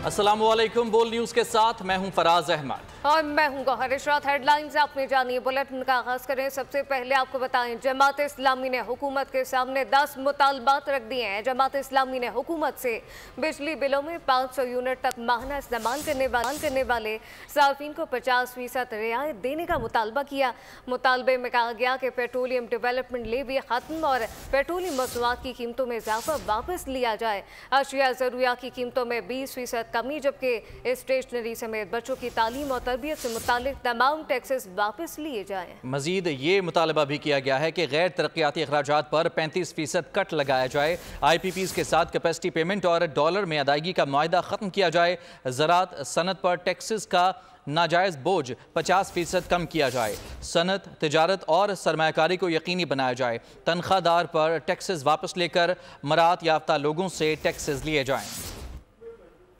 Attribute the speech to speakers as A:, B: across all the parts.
A: अस्सलामुअलैकुम। बोल न्यूज़ के साथ मैं हूं फराज अहमद
B: और मैं हूं गौहर इशरात। हेडलाइंस आपने जानिए, बुलेटिन का आगाज करें। सबसे पहले आपको बताएं, जमात इस्लामी ने हुकूमत के सामने 10 मुतालबात रख दिए हैं। जमात इस्लामी ने हुकूमत से बिजली बिलों में 500 यूनिट तक माहना इस्तेमाल करने वाले सार्फिन को 50% रियायत देने का मुतालबा किया। मुतालबे में कहा गया कि पेट्रोलियम डेवलपमेंट लेवी खत्म और पेट्रोलियम मसनूआत की कीमतों में इजाफा वापस लिया जाए। अशिया ज़रूरियात की कीमतों में 20% कमी, जबकि स्टेशनरी समेत बच्चों की तालीम और तरबियत से मुतालिक तमाम टैक्सेस वापस लिए जाएं।
A: मजीद ये मुतालबा भी किया गया है कि गैर तरक्याती अखराजात पर 35% कट लगाया जाए। IPPs के साथ कैपेसिटी पेमेंट और डॉलर में अदायगी का मुआहदा ख़त्म किया जाए। ज़राअत सनत पर टैक्सेस का नाजायज़ बोझ 50% कम किया जाए। सनत, तिजारत और सरमायाकारी को यकीनी बनाया जाए। तनख्वाहदार पर टैक्सेस वापस लेकर मराहत याफ्ता लोगों से टैक्सेस लिए जाएँ।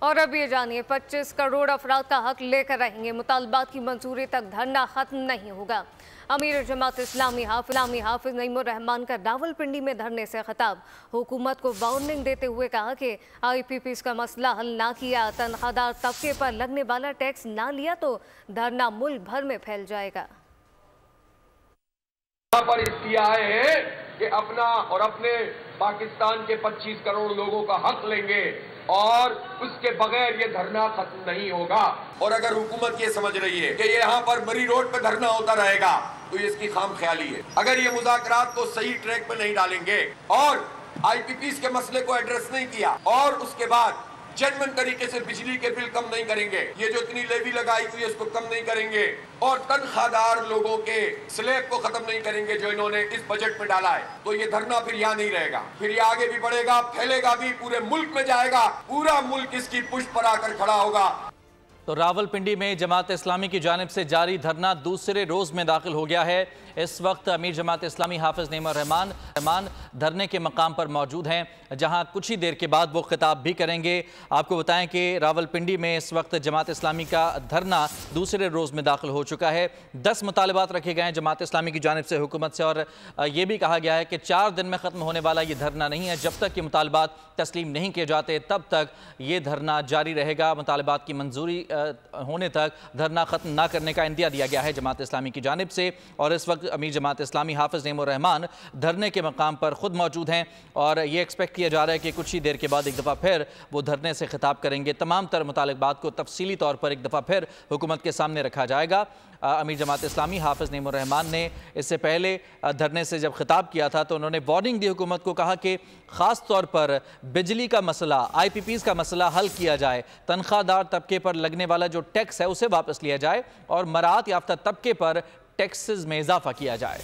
B: और अब ये जानिए, 25 करोड़ अफराद का हक लेकर रहेंगे। मुतालबात की मंजूरी तक धरना खत्म नहीं होगा। अमीर जमात इस्लामी हाफिज नईमुर रहमान का रावलपिंडी में धरने से खिताब। हुकूमत को वार्निंग देते हुए कहा कि IPPs का मसला हल ना किया, तनख्वाहदार तबके पर लगने वाला टैक्स ना लिया तो धरना मुल्क भर में फैल जाएगा।
C: यहाँ पर इसलिए आए हैं कि अपना और अपने पाकिस्तान के 25 करोड़ लोगों का हक लेंगे और उसके बगैर ये धरना खत्म नहीं होगा। और अगर हुकूमत ये समझ रही है कि ये यहाँ पर मरी रोड पे धरना होता रहेगा तो ये इसकी खाम ख्याली है। अगर ये मुज़ाकरात को सही ट्रैक पे नहीं डालेंगे और IPPs के मसले को एड्रेस नहीं किया और उसके बाद जेन्युइन तरीके से बिजली के बिल कम नहीं करेंगे, ये जो इतनी लेवी लगाई हुई है उसको कम नहीं करेंगे और तनख्वाहदार लोगों के स्लैब को खत्म नहीं करेंगे जो इन्होंने इस बजट में डाला है, तो ये धरना फिर यहाँ नहीं रहेगा। फिर ये आगे भी बढ़ेगा, फैलेगा भी, पूरे मुल्क में जाएगा, पूरा मुल्क इसकी पुष्ट पर आकर खड़ा होगा।
A: तो रावलपिंडी में जमात इस्लामी की जानिब से जारी धरना दूसरे रोज़ में दाखिल हो गया है। इस वक्त अमीर जमात इस्लामी हाफिज नईमुर रहमान धरने के मकाम पर मौजूद हैं, जहां कुछ ही देर के बाद वो खिताब भी करेंगे। आपको बताएं कि रावलपिंडी में इस वक्त जमात इस्लामी का धरना दूसरे रोज़ में दाखिल हो चुका है। 10 मुतालबात रखे गए हैं जमात इस्लामी की जानिब से हुकूमत से और ये भी कहा गया है कि 4 दिन में ख़त्म होने वाला ये धरना नहीं है। जब तक ये मुतालबात तस्लीम नहीं किए जाते तब तक ये धरना जारी रहेगा। मुतालबात की मंजूरी होने तक धरना ख़त्म ना करने का इंदिया दिया गया है जमात इस्लामी की जानिब से। और इस वक्त अमीर जमात इस्लामी हाफिज नईमुर रहमान धरने के मकाम पर ख़ुद मौजूद हैं और ये एक्सपेक्ट किया जा रहा है कि कुछ ही देर के बाद एक दफ़ा फिर वो धरने से खिताब करेंगे। तमाम तर मुतालबात को तफसीली तौर पर एक दफ़ा फिर हुकूमत के सामने रखा जाएगा। अमीर जमात इस्लामी हाफिज नईमुर रहमान ने इससे पहले धरने से जब खिताब किया था तो उन्होंने वार्निंग दी हुकूमत को, कहा कि ख़ास तौर पर बिजली का मसला, IPPs का मसला हल किया जाए, तनख्वाहदार तबके पर लगने वाला जो टैक्स है उसे वापस लिया जाए और मराहत याफ्ता तबके पर टैक्सेस में इजाफा किया जाए।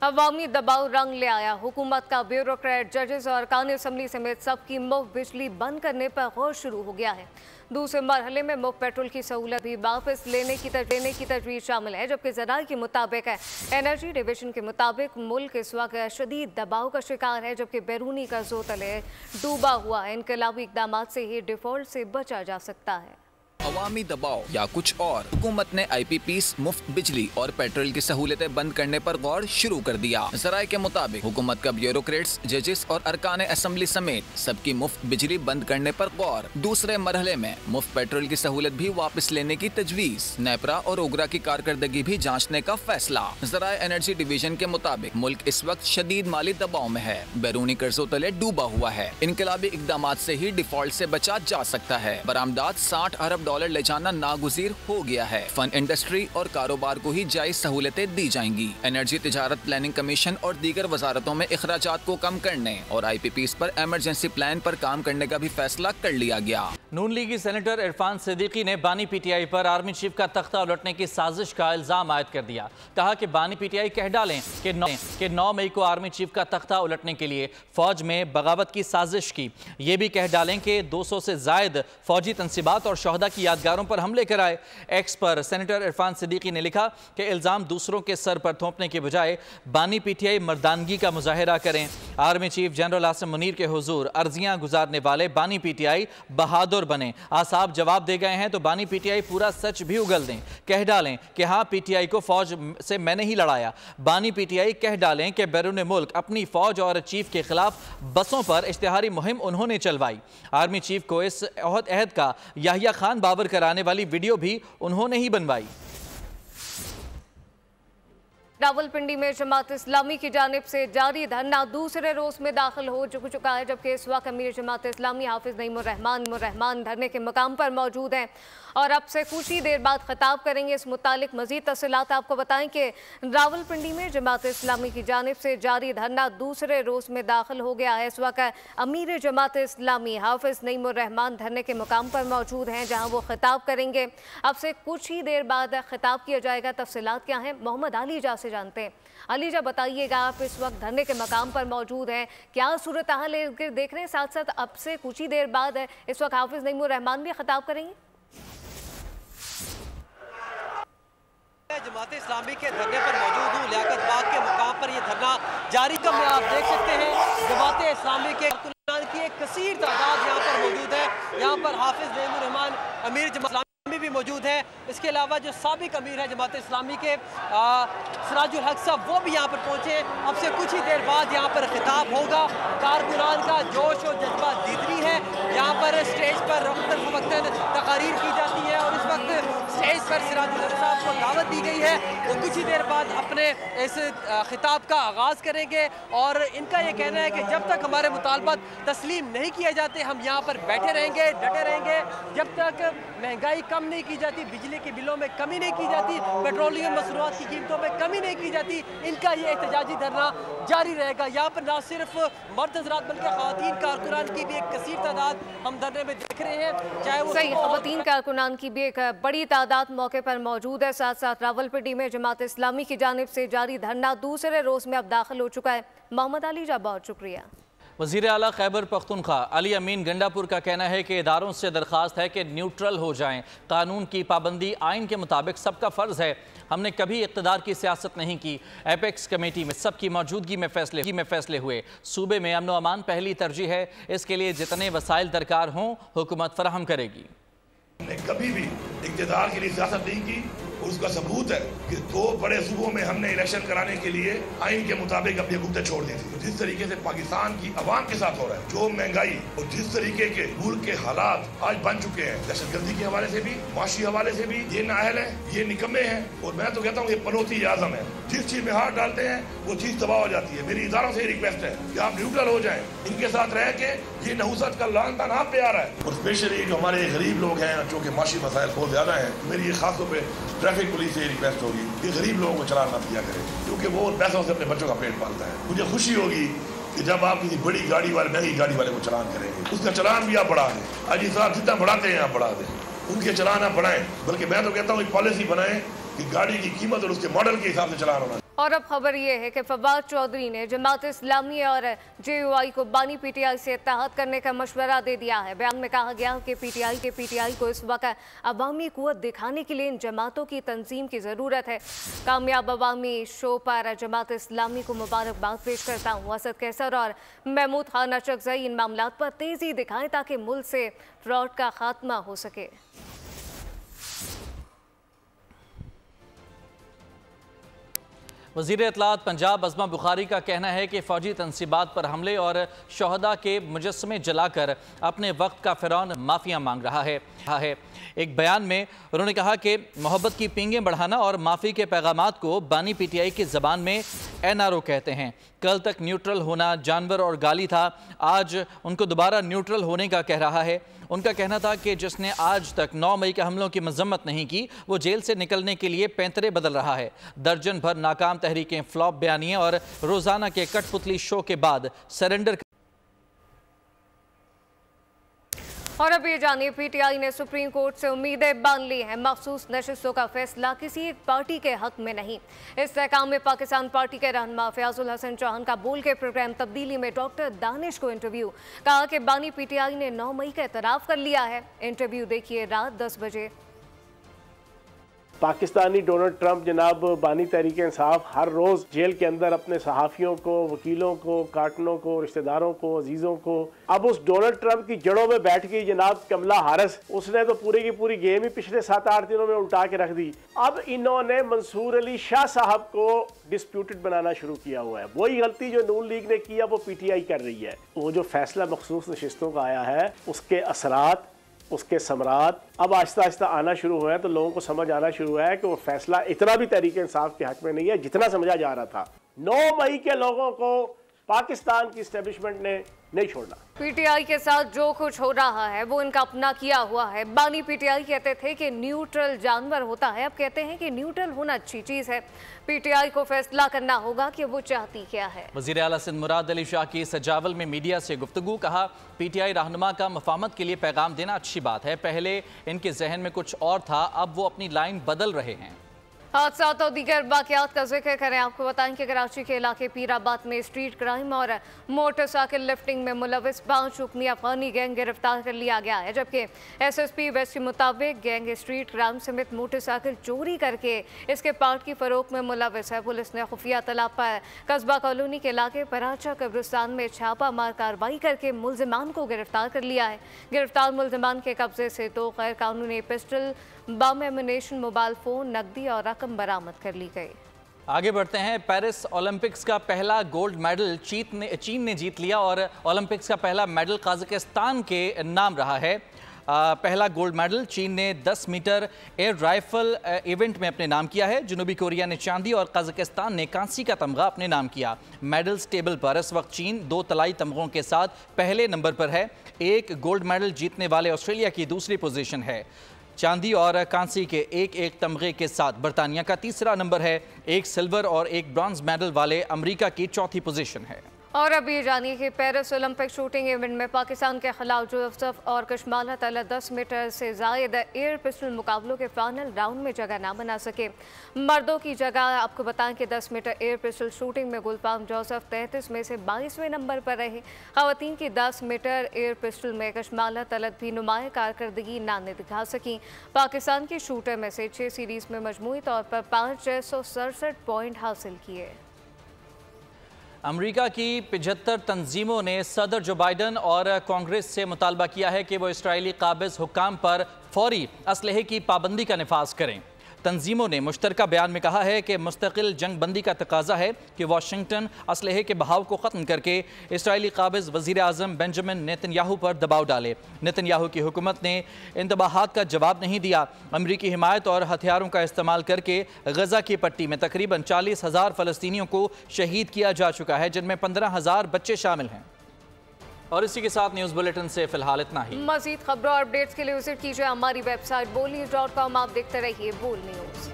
B: अवामी दबाव रंग ले आया। हुकूमत का ब्यूरोक्रेट, जजेस और कानूनी असम्बली समेत सबकी मुफ्त बिजली बंद करने पर गौर शुरू हो गया है। दूसरे मरहले में मुफ्त पेट्रोल की सहूलत भी वापस लेने की तजवीज़ शामिल है, जबकि ज़राए के मुताबिक एनर्जी डिवीजन के मुताबिक मुल्क इस वक्त शदीद दबाव का शिकार है, जबकि बैरूनी कर्जों तले डूबा हुआ है। इनकलाबी इक़दामात से ही डिफ़ॉल्ट से बचा जा सकता है।
D: अवामी दबाव या कुछ और, हुकूमत ने IPPs, मुफ्त बिजली और पेट्रोल की सहूलतें बंद करने पर गौर शुरू कर दिया। ज़राए के मुताबिक हुकूमत का ब्यूरोक्रेट्स, जजेस और अरकान असम्बली समेत सबकी मुफ्त बिजली बंद करने पर गौर। दूसरे मरहले में मुफ्त पेट्रोल की सहूलत भी वापस लेने की तजवीज़। नेपरा और ओगरा की कारकर्दगी भी जाँचने का फैसला। ज़राए एनर्जी डिवीजन के मुताबिक मुल्क इस वक्त शदीद माली दबाव में है, बैरूनी कर्जों तले डूबा हुआ है। इनकलाबी इक़दामात से ही डिफॉल्ट से बचा जा सकता है। बरामदात 60 अरब डॉलर ले जाना नागुज़ीर हो गया है। फन इंडस्ट्री और कारोबार को ही जायज सहूलतें दी जाएंगी। एनर्जी, तिजारत, प्लानिंग कमीशन और दीगर वजारतों में अखराजात को कम करने और IPPs पर एमरजेंसी प्लान पर काम करने का भी फैसला कर लिया गया।
A: नून लीगी सेनेटर इरफान सिद्दीकी ने बानी PTI पर आर्मी चीफ का तख्ता उलटने की साजिश का इल्जाम आयद कर दिया। कहा कि बानी PTI कह डालें कि 9 मई को आर्मी चीफ का तख्ता उलटने के लिए फौज में बगावत की साजिश की। ये भी कह डालें कि 200 से जायद फौजी तनसीबात और शहदा की यादगारों पर हमले कराए। एक्स पर सेनेटर इरफान सिद्दीकी ने लिखा कि इल्जाम दूसरों के सर पर थोपने के बजाय बानी PTI मर्दानगी का मुजाहिरा करें। Army chief general Asim Munir के हुजूर अर्जियां गुजारने वाले बानी पीटीआई बहादुर बने। आसाब जवाब दे गए हैं तो बानी पीटीआई पूरा सच भी उगल दें, कह डालें कि हाँ पीटीआई को फौज से मैंने ही लड़ाया। बानी पीटीआई कह डालें कि बैरून मुल्क अपनी फौज और चीफ के खिलाफ बसों पर इश्तिहारी मुहिम उन्होंने चलवाई। आर्मी चीफ को इस अहद का याहिया खान बाबर कराने वाली वीडियो भी उन्होंने ही बनवाई।
B: रावलपिंडी में जमात इस्लामी की जानिब से जारी धरना दूसरे रोज में दाखिल हो चुका है, जबकि इस वक्त अमीर जमात इस्लामी हाफिज नईमुर रहमान धरने के मकाम पर मौजूद हैं और अब से कुछ ही देर बाद खिताब करेंगे। इस मुतालिक मजीद तफसीलात आपको बताएं कि रावलपिंडी में जमात इस्लामी की जानिब से जारी धरना दूसरे रोज में दाखिल हो गया है। इस वक्त अमीर जमात इस्लामी हाफिज नईमुर रहमान धरने के मकाम पर मौजूद हैं, जहां वो खिताब करेंगे। अब से कुछ ही देर बाद खिताब किया जाएगा। तफसीलात क्या हैं, मोहम्मद अलीजा से जानते हैं। अलीजा बताइएगा, आप इस वक्त धरने के मकाम पर मौजूद हैं, क्या सूरत हाल देख रहे हैं? साथ साथ अब से कुछ ही देर बाद इस वक्त हाफिज नईमुर रहमान भी खिताब करेंगे।
E: जमात इस्लामी के धरने पर मौजूद हूँ, लियाकत बाग के मुकाम पर ये धरना जारी कम है। आप देख सकते हैं जमात इस्लामी के की एक कसीर तादाद यहाँ पर मौजूद है। यहाँ पर हाफिज नईमुर रहमान अमीर जमात इस्लामी भी मौजूद है। इसके अलावा जो साबिक अमीर है जमात इस्लामी के सिराजुल हक साहब, वो भी यहाँ पर पहुँचे। अब से कुछ ही देर बाद यहाँ पर खिताब होगा। कारकुनान का जोश और जज्बा दीदरी है। यहाँ पर स्टेज पर वक्तन तकारीर की जाती है और इस वक्त स्टेज पर सिराजुल हक साहब को दावत दी गई है। वो कुछ ही देर बाद अपने इस खिताब का आगाज़ करेंगे और इनका ये कहना है कि जब तक हमारे मुतालबात तस्लीम नहीं किए जाते हम यहाँ पर बैठे रहेंगे, डटे रहेंगे। जब तक महंगाई कम नहीं की जाती, बिजली के बिलों में कमी नहीं की जाती, पेट्रोलियम मसरूआत की कीमतों में कमी नहीं की जाती, इनका ये एहतजाजी धरना जारी रहेगा। यहाँ पर ना सिर्फ मर्द हज़रात बल्कि ख़वातीन कारकुनान की भी एक कसीर तादाद हम धरने में देख रहे हैं। चाहे वो
B: सही ख़वातीन कारकुनान की भी एक बड़ी तादाद मौके पर मौजूद है। साथ साथ रावलपिंडी में जमात इस्लामी की जानिब से जारी धरना दूसरे रोज में अब दाखिल हो चुका है। मोहम्मद अलीजा, बहुत शुक्रिया।
A: वज़ीर आला खैबर पख्तूनख्वा अली अमीन गंडापुर का कहना है कि इदारों से दरख्वास्त है कि न्यूट्रल हो जाएं। कानून की पाबंदी आइन के मुताबिक सबका फ़र्ज़ है। हमने कभी इक़्तिदार की सियासत नहीं की। एपेक्स कमेटी में सबकी मौजूदगी में फैसले हुए। सूबे में अमन व अमान पहली तरजीह है। इसके लिए जितने वसाइल दरकार हों हुकूमत फराहम करेगी।
F: हमने कभी भी इक़्तिदार के लिए सियासत नहीं की और उसका सबूत है कि 2 बड़े सूबों में हमने इलेक्शन कराने के लिए आइन के मुताबिक अपनी हुकूमतें छोड़ दी थी। जिस तरीके से पाकिस्तान की आवाम के साथ हो रहा है, जो महंगाई और जिस तरीके के मुल्क के हालात आज बन चुके हैं, दहशतगर्दी के हवाले से भी, माशी हवाले से भी, ये नाअहल है, ये निकम्मे हैं। और मैं तो कहता हूँ ये पनौती आज़म है। जिस चीज में हाथ डालते हैं वो चीज तबाह हो जाती है। मेरी इदारों से रिक्वेस्ट है कि आप न्यूट्रल हो जाएं, इनके साथ रह के ये नहुसत का लानतान आप पे आ रहा है। और स्पेशली जो हमारे गरीब लोग हैं, जो कि माशी मसाइल बहुत ज्यादा हैं, मेरी ये खास तौर पे ट्रैफिक पुलिस से रिक्वेस्ट होगी कि गरीब लोगों को चलान ना दिया करें, क्योंकि वो पैसों से अपने बच्चों का पेट पालता है। मुझे खुशी होगी कि जब आप किसी बड़ी गाड़ी वाले, महंगी गाड़ी वाले को चलान करेंगे, उसका चलान भी आप बढ़ा दें। अजी साहब जितना बढ़ाते हैं आप बढ़ा दें, उनके चलान आप बढ़ाएं। बल्कि मैं तो कहता हूँ पॉलिसी बनाएं कि गाड़ी की कीमत और उसके मॉडल के हिसाब से चलान होना।
B: और अब खबर यह है कि फवाद चौधरी ने जमात इस्लामी और JUI को बानी PTI से इत्तेहाद करने का मशवरा दे दिया है। बयान में कहा गया कि PTI को इस वक्त अवामी कुव्वत दिखाने के लिए इन जमातों की तंजीम की ज़रूरत है। कामयाब अवामी शो पर जमात इस्लामी को मुबारकबाद पेश करता हूँ। असद कैसर और महमूद खान अचकज़ई इन मामलात पर तेज़ी दिखाएं ताकि मुल्क से फ्रॉड का खात्मा हो सके।
A: वज़ीर इत्तलात पंजाब अज़मा बुखारी का कहना है कि फ़ौजी तनसीबात पर हमले और शहदा के मुजस्समे जलाकर अपने वक्त का फ़िरौन माफ़िया मांग रहा है। एक बयान में उन्होंने कहा कि मोहब्बत की पींगें बढ़ाना और माफ़ी के पैगामात को बानी PTI की ज़बान में NRO कहते हैं। कल तक न्यूट्रल होना जानवर और गाली था, आज उनको दोबारा न्यूट्रल होने का कह रहा है। उनका कहना था कि जिसने आज तक 9 मई के हमलों की मजम्मत नहीं की वो जेल से निकलने के लिए पैंतरे बदल रहा है। दर्जन भर नाकाम तहरीकें, फ्लॉप बयानियां और रोजाना के कठपुतली शो के बाद सरेंडर।
B: और अब ये जानिए PTI ने सुप्रीम कोर्ट से उम्मीदें बांध ली हैं। मखसूस नशिस्तों का फैसला किसी एक पार्टी के हक में नहीं। इस्तेहकाम में पाकिस्तान पार्टी के रहनुमा फयाजुल हसन चौहान का बोल के प्रोग्राम तब्दीली में डॉक्टर दानिश को इंटरव्यू। कहा कि बानी PTI ने 9 मई का एतराफ़ कर लिया है। इंटरव्यू देखिए रात 10 बजे।
G: पाकिस्तानी डोनाल्ड ट्रंप जनाब बानी तहरीक इंसाफ हर रोज़ जेल के अंदर अपने सहाफ़ियों को, वकीलों को, कारकुनों को, रिश्तेदारों को, अजीज़ों को, अब उस डोनाल्ड ट्रंप की जड़ों में बैठ गई जनाब कमला हारिस। उसने तो पूरी की पूरी गेम ही पिछले 7-8 दिनों में उल्टा के रख दी। अब इन्होंने मंसूर अली शाह साहब को डिस्प्यूटेड बनाना शुरू किया हुआ है। वही गलती जो नून लीग ने किया वो PTI कर रही है। वो जो फैसला मखसूस नशिस्तों का आया है उसके असरात, उसके समरात अब आहिस्ता आहिस्ता आना शुरू हुआ है, तो लोगों को समझ आना शुरू हुआ है कि वो फैसला इतना भी तहरीक इंसाफ के हक में नहीं है जितना समझा जा रहा था। 9 मई के लोगों को पाकिस्तान की एस्टेब्लिशमेंट ने नहीं छोड़ना।
B: PTI के साथ जो कुछ हो रहा है वो इनका अपना किया हुआ है। बानी PTI कहते थे कि न्यूट्रल जानवर होता है, अब कहते हैं कि न्यूट्रल होना अच्छी चीज है। PTI को फैसला करना होगा कि वो चाहती क्या है।
A: वज़ीर आला सिंध मुराद अली शाह की सजावल में मीडिया से गुफ्तगू, कहा PTI रहनुमा का मफाहमत के लिए पैगाम देना अच्छी बात है, पहले इनके जहन में कुछ और था, अब वो अपनी लाइन बदल रहे हैं।
B: हादसात और दीगर वाक़यात का जिक्र करें, आपको बताएं कि कराची के इलाके पीराबाद में स्ट्रीट क्राइम और मोटरसाइकिल लिफ्टिंग में मुलविस 5 रुकनी अफगानी गैंग गिरफ्तार कर लिया गया है, जबकि SSP वेस्ट के मुताबिक गैंग स्ट्रीट क्राइम समेत मोटरसाइकिल चोरी करके इसके पार्ट की फरोख्त में मुलविस है। पुलिस ने खुफिया तलब पर कस्बा कॉलोनी के इलाके पराचा कब्रिस्तान में छापा मार कार्रवाई करके मुलजिमान को गिरफ्तार कर लिया है। गिरफ्तार मुलजिमान के कब्जे से 2 गैर कानूनी पिस्टल, बम एमुनेशन, मोबाइल फोन, नकदी और रकम बरामद कर ली गई।
A: आगे बढ़ते हैं। पेरिस ओलंपिक्स का पहला गोल्ड मेडल चीन ने जीत लिया और ओलंपिक्स का पहला मेडल कजाकिस्तान के नाम रहा है। पहला गोल्ड मेडल चीन ने 10 मीटर एयर राइफल इवेंट में अपने नाम किया है। जनूबी कोरिया ने चांदी और कजाकिस्तान ने कांसी का तमगा अपने नाम किया। मेडल्स टेबल पर इस वक्त चीन 2 तलाई तमगों के साथ पहले नंबर पर है। एक गोल्ड मेडल जीतने वाले ऑस्ट्रेलिया की दूसरी पोजीशन है। चांदी और कांसी के एक तमगे के साथ बरतानिया का तीसरा नंबर है। एक सिल्वर और एक ब्रॉन्ज मेडल वाले अमेरिका की चौथी पोजीशन है।
B: और अब ये जानिए कि पेरिस ओलंपिक शूटिंग इवेंट में पाकिस्तान के खिलाफ जोसेफ और कशमाला तला 10 मीटर से ज़ायद एयर पिस्टल मुकाबलों के फाइनल राउंड में जगह ना बना सके। मर्दों की जगह आपको बताएं कि 10 मीटर एयर पिस्टल शूटिंग में गुलफाम जोसेफ 33 में से 22वें नंबर पर रहे। ख़वातीन की 10 मीटर एयर पिस्टल में कशमाला तलत भी नुमाया कारकर्दगी ना दिखा सकी। पाकिस्तान की शूटर में से 6 सीरीज़ में मजमूई तौर पर 567 पॉइंट हासिल किए।
A: अमेरिका की 75 तंजीमों ने सदर जो बाइडन और कांग्रेस से मुतालबा किया है कि वो इस्राएली काबिज हुक्काम पर फौरी असलहे की पाबंदी का नफाज करें। तंजीमों ने मुश्तरका बयान में कहा है कि मुस्तकिल जंग बंदी का तकाजा है कि वाशिंगटन असलहे के बहाव को ख़त्म करके इस्राएली काबिज वज़ीर आज़म बेंजामिन नेतन्याहू पर दबाव डाले। नेतन्याहू की हुकूमत ने इन दबाहात का जवाब नहीं दिया। अमरीकी हिमायत और हथियारों का इस्तेमाल करके गजा की पट्टी में तकरीबन 40,000 फ़लस्तीनियों को शहीद किया जा चुका है, जिनमें 15,000 बच्चे शामिल हैं। और इसी के साथ न्यूज़ बुलेटिन से फिलहाल इतना ही।
B: मज़ीद खबरों और अपडेट्स के लिए विजिट कीजिए हमारी वेबसाइट boldnews.com। आप देखते रहिए बोल्ड न्यूज़।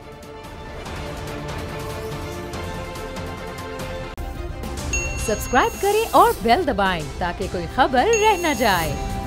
H: सब्सक्राइब करें और बेल दबाएं ताकि कोई खबर रह न जाए।